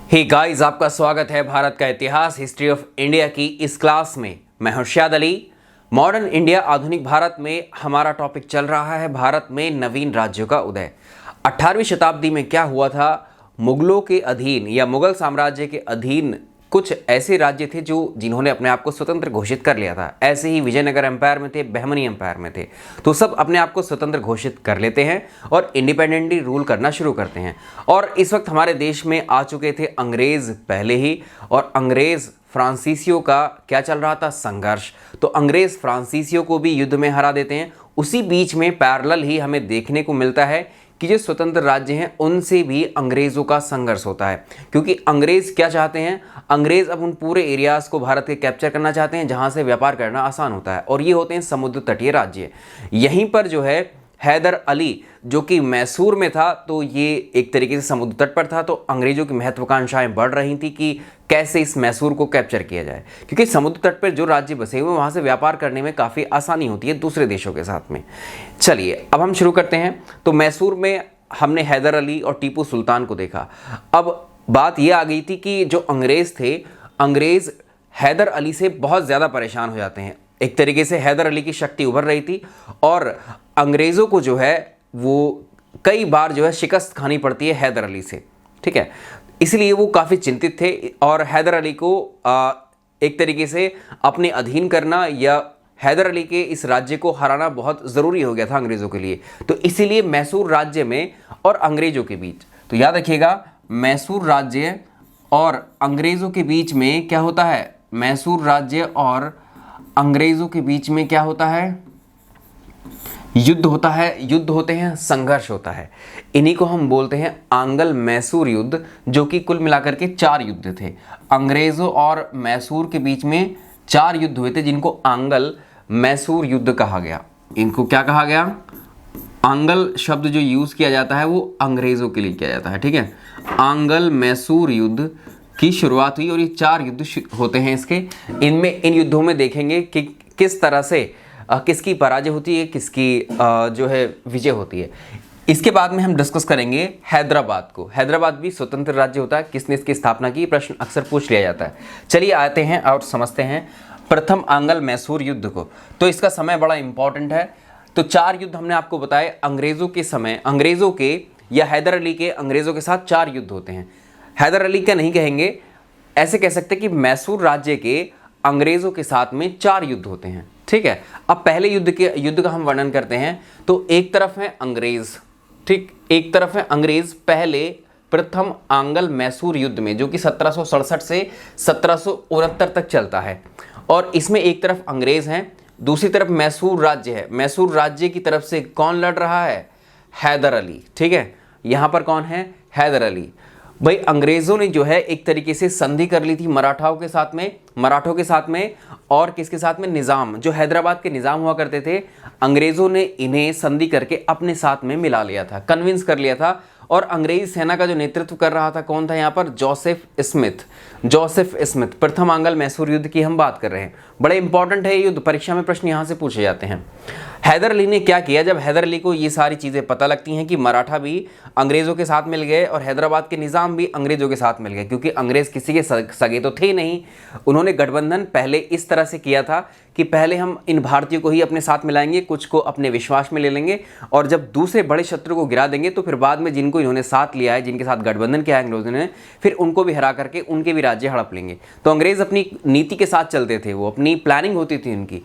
Hey guys, आपका स्वागत है भारत का इतिहास हिस्ट्री ऑफ इंडिया की इस क्लास में। मैं हर्षद अली। मॉडर्न इंडिया आधुनिक भारत में हमारा टॉपिक चल रहा है भारत में नवीन राज्यों का उदय। 18वीं शताब्दी में क्या हुआ था, मुगलों के अधीन या मुगल साम्राज्य के अधीन कुछ ऐसे राज्य थे जिन्होंने अपने आप को स्वतंत्र घोषित कर लिया था। ऐसे ही विजयनगर एम्पायर में थे, बहमनी एम्पायर में थे, तो सब अपने आप को स्वतंत्र घोषित कर लेते हैं और इंडिपेंडेंटली रूल करना शुरू करते हैं। और इस वक्त हमारे देश में आ चुके थे अंग्रेज पहले ही, और अंग्रेज फ्रांसीसियों का क्या चल रहा था, संघर्ष। तो अंग्रेज फ्रांसीसियों को भी युद्ध में हरा देते हैं। उसी बीच में पैरेलल ही हमें देखने को मिलता है कि जो स्वतंत्र राज्य हैं उनसे भी अंग्रेज़ों का संघर्ष होता है, क्योंकि अंग्रेज़ क्या चाहते हैं, अंग्रेज़ अब उन पूरे एरियाज़ को भारत के कैप्चर करना चाहते हैं जहां से व्यापार करना आसान होता है, और ये होते हैं समुद्र तटीय राज्य। यहीं पर जो है हैदर अली जो कि मैसूर में था, तो ये एक तरीके से समुद्र तट पर था, तो अंग्रेज़ों की महत्वाकांक्षाएं बढ़ रही थी कि कैसे इस मैसूर को कैप्चर किया जाए, क्योंकि समुद्र तट पर जो राज्य बसे हुए वहाँ से व्यापार करने में काफ़ी आसानी होती है दूसरे देशों के साथ में। चलिए अब हम शुरू करते हैं। तो मैसूर में हमने हैदर अली और टीपू सुल्तान को देखा। अब बात यह आ गई थी कि जो अंग्रेज़ थे, अंग्रेज़ हैदर अली से बहुत ज़्यादा परेशान हो जाते हैं। एक तरीके से हैदर अली की शक्ति उभर रही थी और अंग्रेज़ों को जो है वो कई बार जो है शिकस्त खानी पड़ती है हैदर अली से, ठीक है। इसलिए वो काफ़ी चिंतित थे और हैदर अली को एक तरीके से अपने अधीन करना या हैदर अली के इस राज्य को हराना बहुत ज़रूरी हो गया था अंग्रेज़ों के लिए। तो इसीलिए मैसूर राज्य में और अंग्रेज़ों के बीच, तो याद रखिएगा, मैसूर राज्य और अंग्रेज़ों के बीच में क्या होता है, मैसूर राज्य और अंग्रेज़ों के बीच में क्या होता है, युद्ध होता है, युद्ध होते हैं, संघर्ष होता है। इन्हीं को हम बोलते हैं आंगल मैसूर युद्ध, जो कि कुल मिलाकर के 4 युद्ध थे। अंग्रेज़ों और मैसूर के बीच में 4 युद्ध हुए थे जिनको आंगल मैसूर युद्ध कहा गया। इनको क्या कहा गया, आंगल शब्द जो यूज़ किया जाता है वो अंग्रेज़ों के लिए किया जाता है, ठीक है। आंगल मैसूर युद्ध की शुरुआत हुई और ये 4 युद्ध होते हैं इसके। इन युद्धों में देखेंगे कि किस तरह से किसकी पराजय होती है, किसकी जो है विजय होती है। इसके बाद में हम डिस्कस करेंगे हैदराबाद को। हैदराबाद भी स्वतंत्र राज्य होता है, किसने इसकी स्थापना की, प्रश्न अक्सर पूछ लिया जाता है। चलिए आते हैं और समझते हैं प्रथम आंगल मैसूर युद्ध को। तो इसका समय बड़ा इंपॉर्टेंट है। तो 4 युद्ध हमने आपको बताए अंग्रेज़ों के समय, अंग्रेज़ों के या हैदर अली के अंग्रेज़ों के साथ 4 युद्ध होते हैं। हैदर अली का नहीं कहेंगे, ऐसे कह सकते कि मैसूर राज्य के अंग्रेज़ों के साथ में 4 युद्ध होते हैं, ठीक है। अब पहले युद्ध का हम वर्णन करते हैं। तो एक तरफ है अंग्रेज़, ठीक, एक तरफ है अंग्रेज़ पहले प्रथम आंगल मैसूर युद्ध में, जो कि 1767 से 1769 तक चलता है। और इसमें एक तरफ अंग्रेज़ हैं, दूसरी तरफ मैसूर राज्य है। मैसूर राज्य की तरफ से कौन लड़ रहा है, हैदर अली, ठीक है। यहाँ पर कौन है, हैदर अली। भाई अंग्रेज़ों ने जो है एक तरीके से संधि कर ली थी मराठों के साथ में और किसके साथ में, निज़ाम, जो हैदराबाद के निज़ाम हुआ करते थे, अंग्रेज़ों ने इन्हें संधि करके अपने साथ में मिला लिया था, कन्विंस कर लिया था। और अंग्रेज़ी सेना का जो नेतृत्व कर रहा था कौन था यहाँ पर, जोसेफ स्मिथ। प्रथम आंगल मैसूर युद्ध की हम बात कर रहे हैं। बड़े इंपॉर्टेंट है ये युद्ध, परीक्षा में प्रश्न यहाँ से पूछे जाते हैं। हैदर अली ने क्या किया, जब हैदर अली को ये सारी चीज़ें पता लगती हैं कि मराठा भी अंग्रेज़ों के साथ मिल गए और हैदराबाद के निज़ाम भी अंग्रेज़ों के साथ मिल गए, क्योंकि अंग्रेज़ किसी के सगे तो थे नहीं। उन्होंने गठबंधन पहले इस तरह से किया था कि पहले हम इन भारतीयों को ही अपने साथ मिलाएंगे, कुछ को अपने विश्वास में ले लेंगे, और जब दूसरे बड़े शत्रु को गिरा देंगे तो फिर बाद में जिनको इन्होंने साथ लिया है, जिनके साथ गठबंधन किया है अंग्रेज़ों ने, फिर उनको भी हरा करके उनके भी राज्य हड़प लेंगे। तो अंग्रेज़ अपनी नीति के साथ चलते थे, वो अपनी प्लानिंग होती थी उनकी।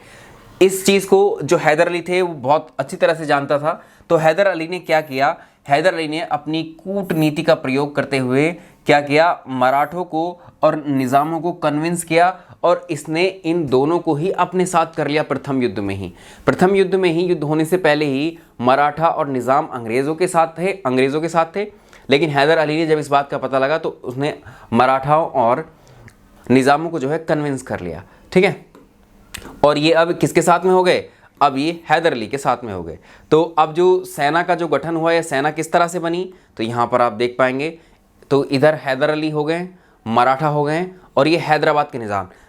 इस चीज़ को जो हैदर अली थे वो बहुत अच्छी तरह से जानता था। तो हैदर अली ने क्या किया, हैदर अली ने अपनी कूटनीति का प्रयोग करते हुए क्या किया, मराठों को और निज़ामों को कन्विंस किया और इसने इन दोनों को ही अपने साथ कर लिया प्रथम युद्ध में ही। प्रथम युद्ध में ही, युद्ध होने से पहले ही मराठा और निज़ाम अंग्रेज़ों के साथ थे, लेकिन हैदर अली ने जब इस बात का पता लगा तो उसने मराठाओं और निज़ामों को जो है कन्विंस कर लिया, ठीक है। और ये अब किसके साथ में हो गए, अब ये हैदर अली के साथ में हो गए। तो अब जो सेना का जो गठन हुआ है, सेना किस तरह से बनी, तो यहाँ पर आप देख पाएंगे। तो इधर हैदर अली हो गए, मराठा हो गए, और ये हैदराबाद के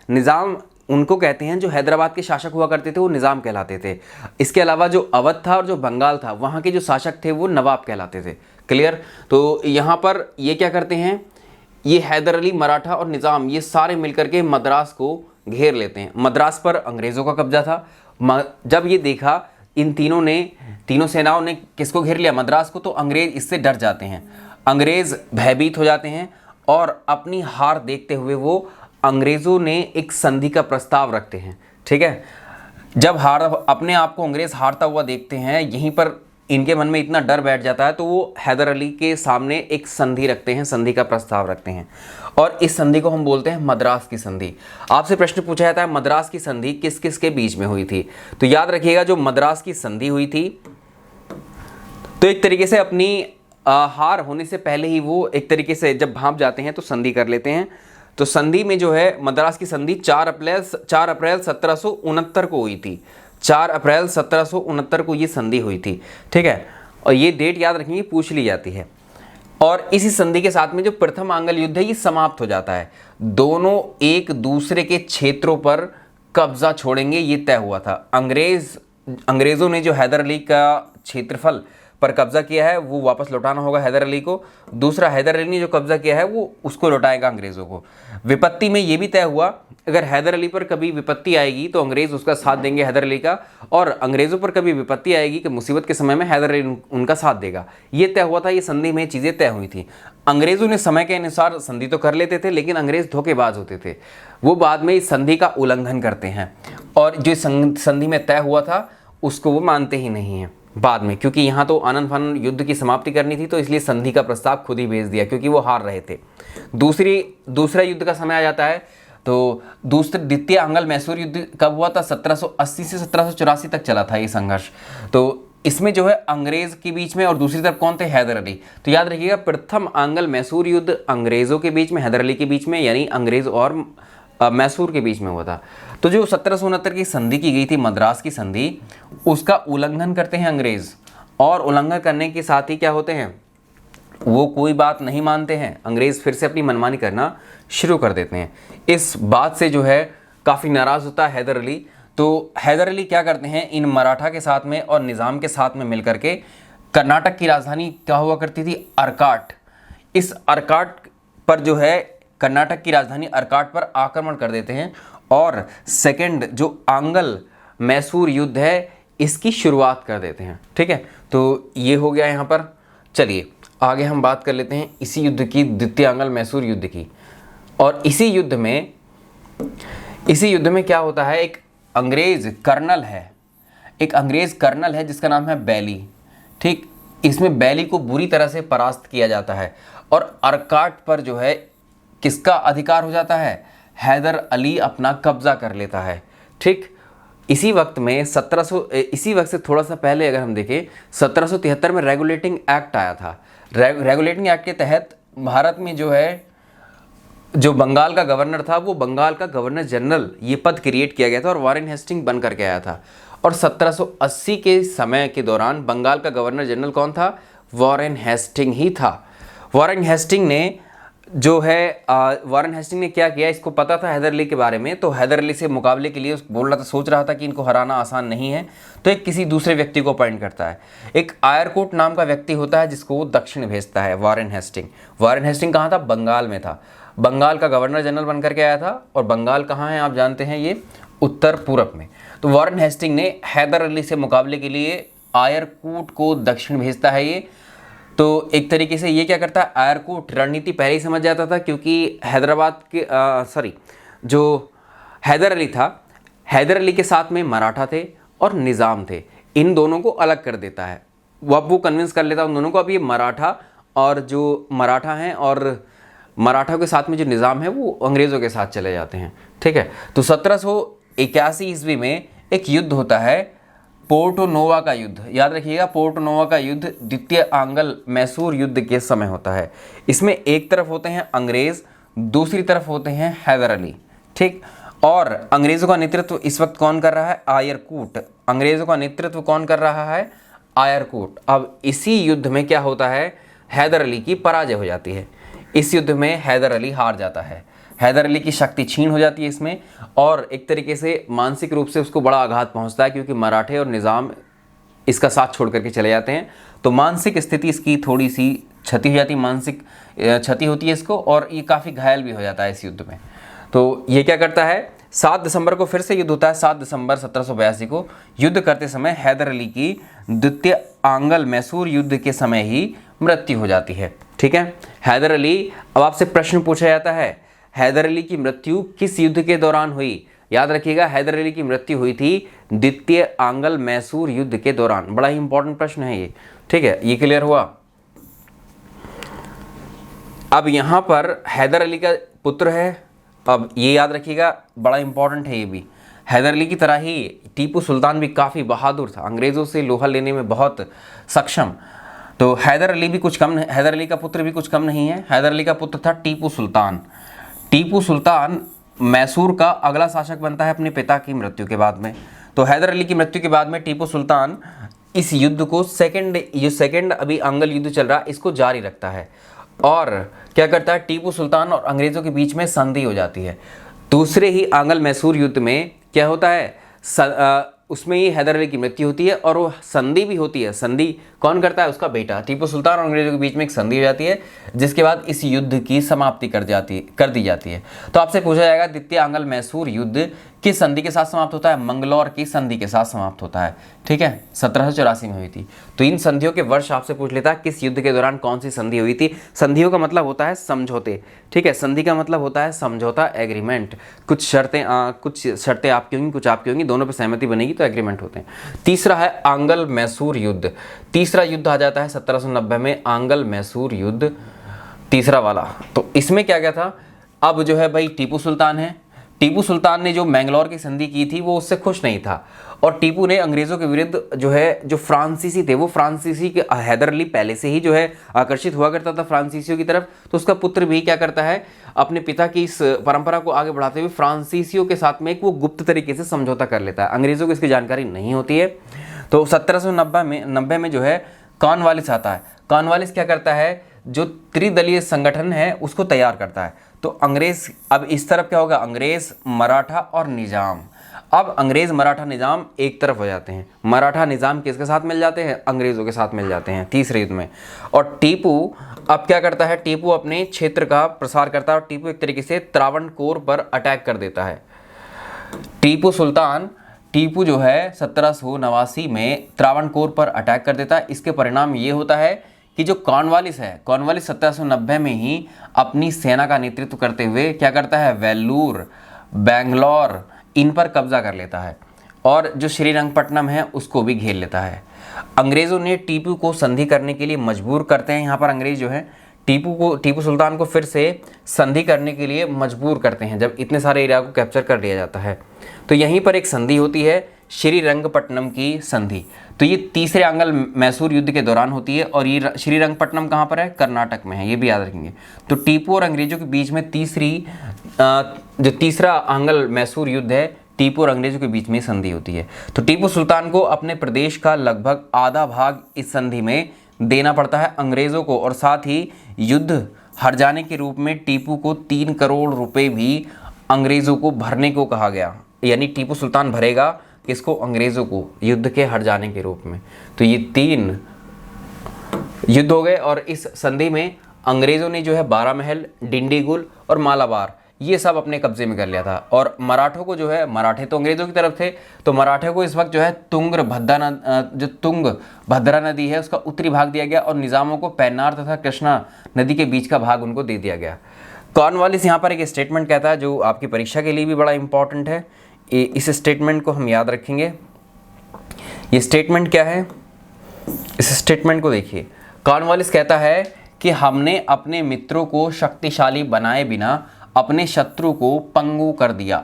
निज़ाम उनको कहते हैं जो हैदराबाद के शासक हुआ करते थे, वो निज़ाम कहलाते थे। इसके अलावा जो अवध था और जो बंगाल था, वहाँ के जो शासक थे वो नवाब कहलाते थे। क्लियर। तो यहाँ पर ये क्या करते हैं, ये हैदर अली, मराठा और निज़ाम ये सारे मिलकर के मद्रास को घेर लेते हैं। मद्रास पर अंग्रेज़ों का कब्जा था। जब ये देखा इन तीनों सेनाओं ने किसको घेर लिया, मद्रास को, तो अंग्रेज़ इससे डर जाते हैं, अंग्रेज़ भयभीत हो जाते हैं और अपनी हार देखते हुए वो अंग्रेज़ों ने एक संधि का प्रस्ताव रखते हैं। ठीक है, जब अपने आप को अंग्रेज़ हारता हुआ देखते हैं, यहीं पर इनके मन में इतना डर बैठ जाता है तो वो हैदर अली के सामने एक संधि रखते हैं, संधि का प्रस्ताव रखते हैं और इस संधि को हम बोलते हैं मद्रास की संधि। आपसे प्रश्न पूछा जाता है मद्रास की संधि किस किस के बीच में हुई थी, तो याद रखिएगा जो मद्रास की संधि हुई थी तो एक तरीके से अपनी हार होने से पहले ही वो एक तरीके से जब भांप जाते हैं तो संधि कर लेते हैं। तो संधि में जो है मद्रास की संधि 4 अप्रैल 1769 को हुई थी। 4 अप्रैल 1769 को ये संधि हुई थी। ठीक है, और ये डेट याद रखेंगे, पूछ ली जाती है। और इसी संधि के साथ में जो प्रथम आंग्ल युद्ध है ये समाप्त हो जाता है। दोनों एक दूसरे के क्षेत्रों पर कब्जा छोड़ेंगे ये तय हुआ था। अंग्रेज़ों ने जो हैदर अली का क्षेत्रफल पर कब्जा किया है वो वापस लौटाना होगा हैदर अली को। दूसरा, हैदर अली ने जो कब्जा किया है वो उसको लौटाएगा अंग्रेज़ों को। विपत्ति में ये भी तय हुआ अगर हैदर अली पर कभी विपत्ति आएगी तो अंग्रेज़ उसका साथ देंगे हैदर अली का, और अंग्रेज़ों पर कभी विपत्ति आएगी कि मुसीबत के समय में हैदर अली उनका साथ देगा। ये तय हुआ था, ये संधि में चीज़ें तय हुई थी। अंग्रेज़ों ने समय के अनुसार संधि तो कर लेते थे लेकिन अंग्रेज़ धोखेबाज होते थे, वो बाद में इस संधि का उल्लंघन करते हैं और जो संधि में तय हुआ था उसको वो मानते ही नहीं हैं बाद में, क्योंकि यहाँ तो आनन फानन युद्ध की समाप्ति करनी थी तो इसलिए संधि का प्रस्ताव खुद ही भेज दिया क्योंकि वो हार रहे थे। दूसरा युद्ध का समय आ जाता है तो द्वितीय आंग्ल मैसूर युद्ध कब हुआ था, 1780 से 1784 तक चला था ये संघर्ष। तो इसमें जो है अंग्रेज़ के बीच में और दूसरी तरफ कौन थे, हैदर अली। तो याद रखिएगा प्रथम आंग्ल मैसूर युद्ध अंग्रेज़ों के बीच में, हैदर अली के बीच में, यानी अंग्रेज़ और मैसूर के बीच में हुआ था। तो जो 1769 की संधि की गई थी, मद्रास की संधि, उसका उल्लंघन करते हैं अंग्रेज़ और उल्लंघन करने के साथ ही क्या होते हैं, वो कोई बात नहीं मानते हैं। अंग्रेज़ फिर से अपनी मनमानी करना शुरू कर देते हैं। इस बात से जो है काफ़ी नाराज़ होता है हैदर अली। तो हैदर अली क्या करते हैं, इन मराठा के साथ में और निज़ाम के साथ में मिलकर के, कर्नाटक की राजधानी क्या हुआ करती थी, अर्काट, इस अर्काट पर जो है कर्नाटक की राजधानी अर्काट पर आक्रमण कर देते हैं और सेकंड जो आंग्ल मैसूर युद्ध है इसकी शुरुआत कर देते हैं। ठीक है, तो ये हो गया यहाँ पर। चलिए आगे हम बात कर लेते हैं इसी युद्ध की, द्वितीय आंग्ल मैसूर युद्ध की। और इसी युद्ध में क्या होता है, एक अंग्रेज़ कर्नल है जिसका नाम है बैली। ठीक, इसमें बैली को बुरी तरह से परास्त किया जाता है और अर्काट पर जो है किसका अधिकार हो जाता है, हैदर अली अपना कब्जा कर लेता है। ठीक, इसी वक्त से थोड़ा सा पहले अगर हम देखें 1773 में रेगुलेटिंग एक्ट आया था। रेगुलेटिंग एक्ट के तहत भारत में जो है जो बंगाल का गवर्नर था वो बंगाल का गवर्नर जनरल ये पद क्रिएट किया गया था और वॉरेन हेस्टिंग बन करके आया था। और 1780 के समय के दौरान बंगाल का गवर्नर जनरल कौन था, वॉरेन हेस्टिंग ही था। वॉरेन हेस्टिंग ने क्या किया, इसको पता था हैदर अली के बारे में, तो हैदर अली से मुकाबले के लिए सोच रहा था कि इनको हराना आसान नहीं है, तो एक किसी दूसरे व्यक्ति को अपॉइंट करता है। एक आयरकोट नाम का व्यक्ति होता है जिसको वो दक्षिण भेजता है, वॉरेन हेस्टिंग कहाँ था, बंगाल में था। बंगाल का गवर्नर जनरल बन करके आया था और बंगाल कहाँ है आप जानते हैं, ये उत्तर पूरब में। तो वॉरेन हेस्टिंग ने हैदर अली से मुकाबले के लिए आयरकोट को दक्षिण भेजता है ये। तो एक तरीके से ये क्या करता है, आयरकोट रणनीति पहले ही समझ जाता था क्योंकि जो हैदर अली था, हैदर अली के साथ में मराठा थे और निज़ाम थे, इन दोनों को अलग कर देता है। वो कन्विंस कर लेता है उन दोनों को, अब ये मराठा और जो मराठा हैं और मराठा के साथ में जो निज़ाम है वो अंग्रेज़ों के साथ चले जाते हैं। ठीक है, तो 1781 ईस्वी में एक युद्ध होता है, पोर्टो नोवा का युद्ध। याद रखिएगा, पोर्टो नोवा का युद्ध द्वितीय आंग्ल मैसूर युद्ध के समय होता है। इसमें एक तरफ होते हैं अंग्रेज़, दूसरी तरफ होते हैं हैदर अली। ठीक, और अंग्रेज़ों का नेतृत्व इस वक्त कौन कर रहा है, आयरकूट। अंग्रेज़ों का नेतृत्व कौन कर रहा है, आयरकूट। अब इसी युद्ध में क्या होता है, हैदर अली की पराजय हो जाती है। इस युद्ध में हैदर अली हार जाता है, हैदर अली की शक्ति छीन हो जाती है इसमें, और एक तरीके से मानसिक रूप से उसको बड़ा आघात पहुंचता है क्योंकि मराठे और निज़ाम इसका साथ छोड़ करके चले जाते हैं। तो मानसिक स्थिति इसकी थोड़ी सी क्षति हो जाती है, मानसिक क्षति होती है इसको, और ये काफ़ी घायल भी हो जाता है इस युद्ध में। तो ये क्या करता है, 7 दिसंबर को फिर से युद्ध होता है। 7 दिसंबर 1782 को युद्ध करते समय हैदर अली की द्वितीय आंगल मैसूर युद्ध के समय ही मृत्यु हो जाती है। ठीक है, हैदर अली, अब आपसे प्रश्न पूछा जाता है हैदर अली की मृत्यु किस युद्ध के दौरान हुई? याद रखिएगा, हैदर अली की मृत्यु हुई थी द्वितीय आंगल मैसूर युद्ध के दौरान। बड़ा ही इंपॉर्टेंट प्रश्न है ये। ठीक है, ये क्लियर हुआ। अब यहां पर हैदर अली का पुत्र है, अब ये याद रखिएगा, बड़ा इंपॉर्टेंट है ये भी। हैदर अली की तरह ही टीपू सुल्तान भी काफ़ी बहादुर था, अंग्रेज़ों से लोहा लेने में बहुत सक्षम। तो हैदर अली का पुत्र भी कुछ कम नहीं है। हैदर अली का पुत्र था टीपू सुल्तान। टीपू सुल्तान मैसूर का अगला शासक बनता है अपने पिता की मृत्यु के बाद में। तो हैदर अली की मृत्यु के बाद में टीपू सुल्तान इस युद्ध को सेकंड अभी आंगल युद्ध चल रहा, इसको जारी रखता है। और क्या करता है, टीपू सुल्तान और अंग्रेज़ों के बीच में संधि हो जाती है। दूसरे ही आंगल मैसूर युद्ध में क्या होता है, उसमें ही हैदर अली की मृत्यु होती है और वो संधि भी होती है। संधि कौन करता है, उसका बेटा। टीपू सुल्तान और अंग्रेजों के बीच में एक संधि हो जाती है, जिसके बाद इस युद्ध की समाप्ति कर दी जाती है। तो आपसे पूछा जाएगा द्वितीय आंगल मैसूर युद्ध किस संधि के साथ समाप्त होता है? मंगलौर की संधि के साथ समाप्त होता है। ठीक है, 1784 में हुई थी। तो इन संधियों के वर्ष आपसे पूछ लेता है किस युद्ध के दौरान कौन सी संधि हुई थी। संधियों का मतलब होता है समझौते। ठीक है, संधि का मतलब होता है समझौता, एग्रीमेंट। कुछ शर्तें आपकी होंगी, कुछ आपकी होंगी, दोनों पर सहमति बनेगी तो एग्रीमेंट होते हैं। तीसरा है आंगल मैसूर युद्ध। तीसरा युद्ध आ जाता है 1790 में, आंगल मैसूर युद्ध तीसरा वाला। तो इसमें क्या क्या था, अब जो है भाई टीपू सुल्तान है। टीपू सुल्तान ने जो मैंगलोर की संधि की थी वो उससे खुश नहीं था, और टीपू ने अंग्रेज़ों के विरुद्ध जो फ्रांसीसी थे, वो फ्रांसीसी के हैदर अली पहले से ही जो है आकर्षित हुआ करता था फ्रांसीसियों की तरफ। तो उसका पुत्र भी क्या करता है, अपने पिता की इस परंपरा को आगे बढ़ाते हुए फ्रांसीसियों के साथ में एक वो गुप्त तरीके से समझौता कर लेता है। अंग्रेज़ों को इसकी जानकारी नहीं होती है। तो 1790 में जो है कॉर्नवालिस आता है। कॉर्नवालिस क्या करता है, जो त्रिदलीय संगठन है उसको तैयार करता है। तो अंग्रेज, अब इस तरफ क्या होगा, अंग्रेज, मराठा और निजाम। अब अंग्रेज मराठा निजाम एक तरफ हो जाते हैं। मराठा निजाम किसके साथ मिल जाते हैं, अंग्रेजों के साथ मिल जाते हैं तीसरे युद्ध में। और टीपू अब क्या करता है, टीपू अपने क्षेत्र का प्रसार करता है और टीपू एक तरीके से त्रावणकोर पर अटैक कर देता है। टीपू जो है 1789 में त्रावणकोर पर अटैक कर देता है। इसके परिणाम ये होता है कि जो कॉर्नवालिस है, कॉर्नवालिस 1790 में ही अपनी सेना का नेतृत्व करते हुए क्या करता है, वेल्लूर, बेंगलोर, इन पर कब्जा कर लेता है और जो श्रीरंगपट्टनम है उसको भी घेर लेता है। अंग्रेज़ों ने टीपू को संधि करने के लिए मजबूर करते हैं। यहाँ पर अंग्रेज जो है टीपू सुल्तान को फिर से संधि करने के लिए मजबूर करते हैं, जब इतने सारे एरिया को कैप्चर कर लिया जाता है। तो यहीं पर एक संधि होती है, श्रीरंगपट्टनम की संधि। तो ये तीसरे आंगल मैसूर युद्ध के दौरान होती है और ये श्रीरंगपट्टनम कहाँ पर है, कर्नाटक में है, ये भी याद रखेंगे। तो टीपू और अंग्रेजों के बीच में जो तीसरा आंगल मैसूर युद्ध है, टीपू और अंग्रेजों के बीच में संधि होती है। तो टीपू सुल्तान को अपने प्रदेश का लगभग आधा भाग इस संधि में देना पड़ता है अंग्रेज़ों को, और साथ ही युद्ध हार जाने के रूप में टीपू को 3 करोड़ रुपए भी अंग्रेज़ों को भरने को कहा गया। यानी टीपू सुल्तान भरेगा किसको, अंग्रेज़ों को, युद्ध के हार जाने के रूप में। तो ये 3 युद्ध हो गए और इस संधि में अंग्रेज़ों ने जो है बारामहल, डिंडीगुल और मालाबार ये सब अपने कब्जे में कर लिया था। और मराठों को जो है, मराठे तो अंग्रेज़ों की तरफ थे, तो मराठे को इस वक्त जो है तुंगभद्रा नदी है उसका उत्तरी भाग दिया गया और निज़ामों को पेन्नार तथा कृष्णा नदी के बीच का भाग उनको दे दिया गया। कॉर्नवालिस यहाँ पर एक स्टेटमेंट कहता है जो आपकी परीक्षा के लिए भी बड़ा इंपॉर्टेंट है। इस स्टेटमेंट को हम याद रखेंगे। ये स्टेटमेंट क्या है, इस स्टेटमेंट को देखिए। कॉर्नवालिस कहता है कि हमने अपने मित्रों को शक्तिशाली बनाए बिना अपने शत्रु को पंगु कर दिया।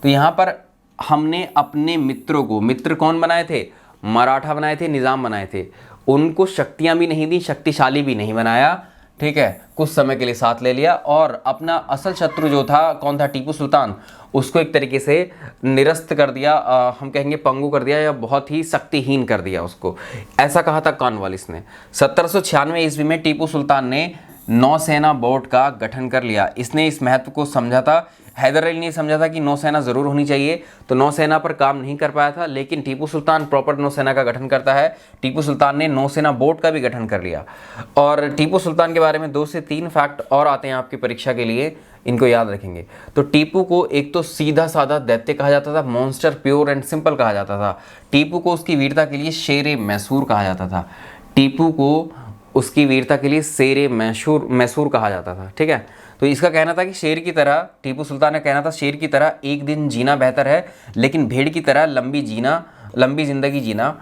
तो यहाँ पर हमने अपने मित्रों को, मित्र कौन बनाए थे, मराठा बनाए थे, निज़ाम बनाए थे, उनको शक्तियाँ भी नहीं दी, शक्तिशाली भी नहीं बनाया। ठीक है, कुछ समय के लिए साथ ले लिया और अपना असल शत्रु जो था, कौन था, टीपू सुल्तान, उसको एक तरीके से निरस्त कर दिया, हम कहेंगे पंगु कर दिया या बहुत ही शक्तिहीन कर दिया उसको। ऐसा कहा था कॉर्नवालिस ने। 1796 ईस्वी में टीपू सुल्तान ने नौसेना बोर्ड का गठन कर लिया। इसने इस महत्व को समझा था। हैदर अली ने समझा था कि नौसेना ज़रूर होनी चाहिए, तो नौसेना पर काम नहीं कर पाया था, लेकिन टीपू सुल्तान प्रॉपर नौसेना का गठन करता है। टीपू सुल्तान ने नौसेना बोर्ड का भी गठन कर लिया। और टीपू सुल्तान के बारे में 2 से 3 फैक्ट और आते हैं आपकी परीक्षा के लिए, इनको याद रखेंगे। तो टीपू को एक तो सीधा साधा दैत्य कहा जाता था, मॉन्स्टर, प्योर एंड सिंपल कहा जाता था। टीपू को उसकी वीरता के लिए शेर मैसूर कहा जाता था। टीपू को उसकी वीरता के लिए शेर मैसूर कहा जाता था, ठीक है। तो इसका कहना था कि शेर की तरह, टीपू सुल्तान का कहना था शेर की तरह एक दिन जीना बेहतर है, लेकिन भेड़ की तरह लंबी ज़िंदगी जीना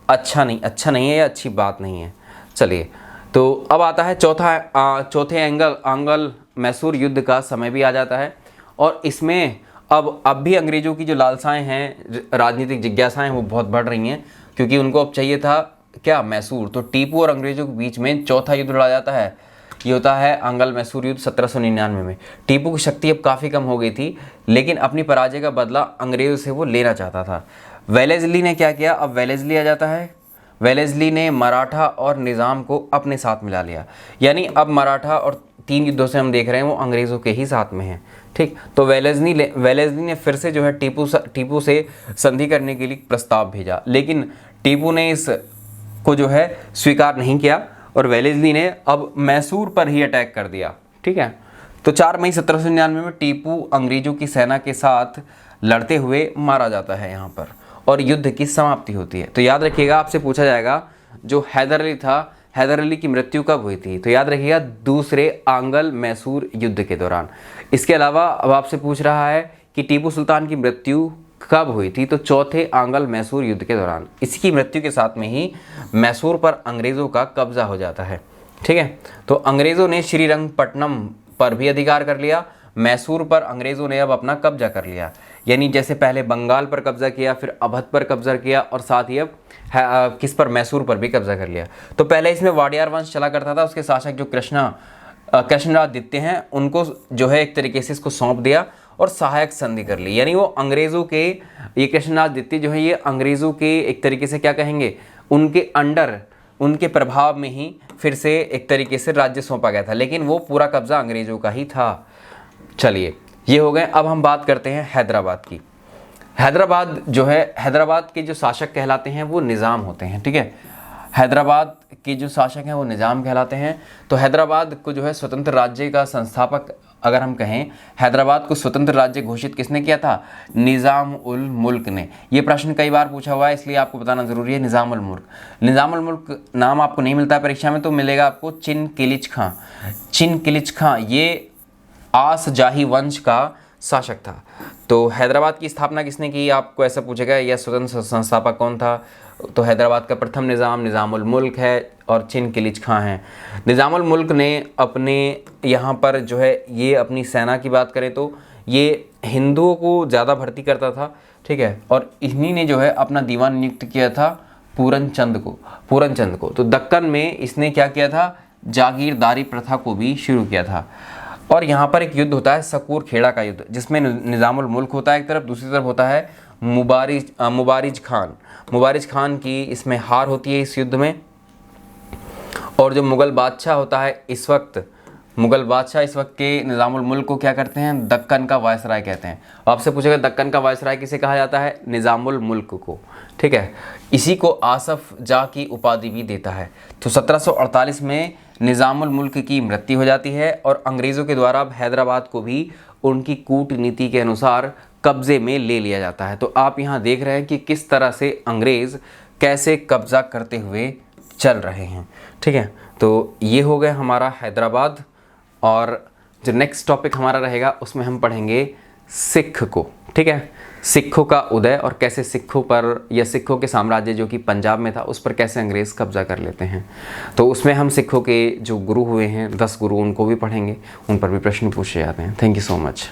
अच्छा नहीं है या अच्छी बात नहीं है। चलिए, तो अब आता है चौथे आंग्ल मैसूर युद्ध का समय भी आ जाता है। और इसमें अब भी अंग्रेज़ों की जो लालसाएं हैं, राजनीतिक जिज्ञासाएं, वो बहुत बढ़ रही हैं, क्योंकि उनको अब चाहिए था क्या, मैसूर। तो टीपू और अंग्रेज़ों के बीच में चौथा युद्ध लड़ा जाता है। ये होता है आंग्ल मैसूर युद्ध 1799 में। टीपू की शक्ति अब काफ़ी कम हो गई थी, लेकिन अपनी पराजय का बदला अंग्रेज़ों से वो लेना चाहता था। वेलेस्ली ने क्या किया, अब वेलेस्ली आ जाता है। वेलेस्ली ने मराठा और निज़ाम को अपने साथ मिला लिया, यानी अब मराठा और 3 युद्धों से हम देख रहे हैं वो अंग्रेज़ों के ही साथ में हैं, ठीक। तो वेलेस्ली ने फिर से जो है टीपू से संधि करने के लिए प्रस्ताव भेजा, लेकिन टीपू ने इस को जो है स्वीकार नहीं किया और वेलेस्ली ने अब मैसूर पर ही अटैक कर दिया, ठीक है। तो 4 मई 1799 में टीपू अंग्रेजों की सेना के साथ लड़ते हुए मारा जाता है यहाँ पर, और युद्ध की समाप्ति होती है। तो याद रखिएगा, आपसे पूछा जाएगा जो हैदर अली था, हैदर अली की मृत्यु कब हुई थी, तो याद रखिएगा दूसरे आंग्ल मैसूर युद्ध के दौरान। इसके अलावा अब आपसे पूछ रहा है कि टीपू सुल्तान की मृत्यु कब हुई थी, तो चौथे आंग्ल मैसूर युद्ध के दौरान। इसकी मृत्यु के साथ में ही मैसूर पर अंग्रेज़ों का कब्जा हो जाता है, ठीक है। तो अंग्रेज़ों ने श्रीरंगपट्टनम पर भी अधिकार कर लिया, मैसूर पर अंग्रेज़ों ने अब अपना कब्जा कर लिया। यानी जैसे पहले बंगाल पर कब्जा किया, फिर अवध पर कब्जा किया, और साथ ही अब किस पर, मैसूर पर भी कब्जा कर लिया। तो पहले इसमें वाडियार वंश चला करता था, उसके शासक जो कृष्णराज द्वितीय हैं, उनको जो है एक तरीके से इसको सौंप दिया और सहायक संधि कर ली। यानी वो अंग्रेज़ों के, ये कृष्णराज द्वितीय जो है ये अंग्रेज़ों के एक तरीके से क्या कहेंगे, उनके अंडर, उनके प्रभाव में ही फिर से एक तरीके से राज्य सौंपा गया था, लेकिन वो पूरा कब्जा अंग्रेज़ों का ही था। चलिए, ये हो गए। अब हम बात करते हैं हैदराबाद की। हैदराबाद जो है, हैदराबाद के जो शासक कहलाते हैं वो निज़ाम होते हैं, ठीक है। हैदराबाद के जो शासक हैं वो निज़ाम कहलाते हैं। तो हैदराबाद को जो है स्वतंत्र राज्य का संस्थापक अगर हम कहें, हैदराबाद को स्वतंत्र राज्य घोषित किसने किया था, निज़ाम उल मुल्क ने। ये प्रश्न कई बार पूछा हुआ है, इसलिए आपको बताना ज़रूरी है। निज़ाम उल मुल्क, निज़ाम उल मुल्क नाम आपको नहीं मिलता है परीक्षा में, तो मिलेगा आपको चिनकिलिच खां। चिनकिलिच खां ये आस जाही वंश का शासक था। तो हैदराबाद की स्थापना किसने की, आपको ऐसा पूछेगा, यह स्वतंत्र संस्थापक कौन था, तो हैदराबाद का प्रथम निज़ाम उल मुल्क है और चिनकिलिच खां हैं। निज़ाम उल मुल्क ने अपने यहाँ पर जो है, ये अपनी सेना की बात करें तो ये हिंदुओं को ज़्यादा भर्ती करता था, ठीक है। और इन्हीं ने जो है अपना दीवान नियुक्त किया था पूरनचंद को। तो दक्कन में इसने क्या किया था, जागीरदारी प्रथा को भी शुरू किया था। और यहाँ पर एक युद्ध होता है सकूर खेड़ा का युद्ध, जिसमें निज़ाम उल मुल्क होता है एक तरफ, दूसरी तरफ होता है मुबारिज खान की इसमें हार होती है इस युद्ध में। और जो मुग़ल बादशाह होता है इस वक्त के निज़ाम उल मुल्क को क्या करते हैं, दक्कन का वायसराय कहते हैं। आपसे पूछेगा दक्कन का वायसराय किसे कहा जाता है, निज़ाम उल मुल्क को, ठीक है। इसी को आसफ जा की उपाधि भी देता है। तो 1748 में निज़ाम उल मुल्क की मृत्यु हो जाती है और अंग्रेज़ों के द्वारा अब हैदराबाद को भी उनकी कूटनीति के अनुसार कब्जे में ले लिया जाता है। तो आप यहाँ देख रहे हैं कि किस तरह से अंग्रेज़ कैसे कब्जा करते हुए चल रहे हैं, ठीक है। तो ये हो गया हमारा हैदराबाद, और जो नेक्स्ट टॉपिक हमारा रहेगा उसमें हम पढ़ेंगे सिख को, ठीक है। सिखों का उदय और कैसे सिखों पर, या सिखों के साम्राज्य जो कि पंजाब में था, उस पर कैसे अंग्रेज़ कब्जा कर लेते हैं। तो उसमें हम सिखों के जो गुरु हुए हैं 10 गुरु, उनको भी पढ़ेंगे, उन पर भी प्रश्न पूछे जाते हैं। Thank you so much.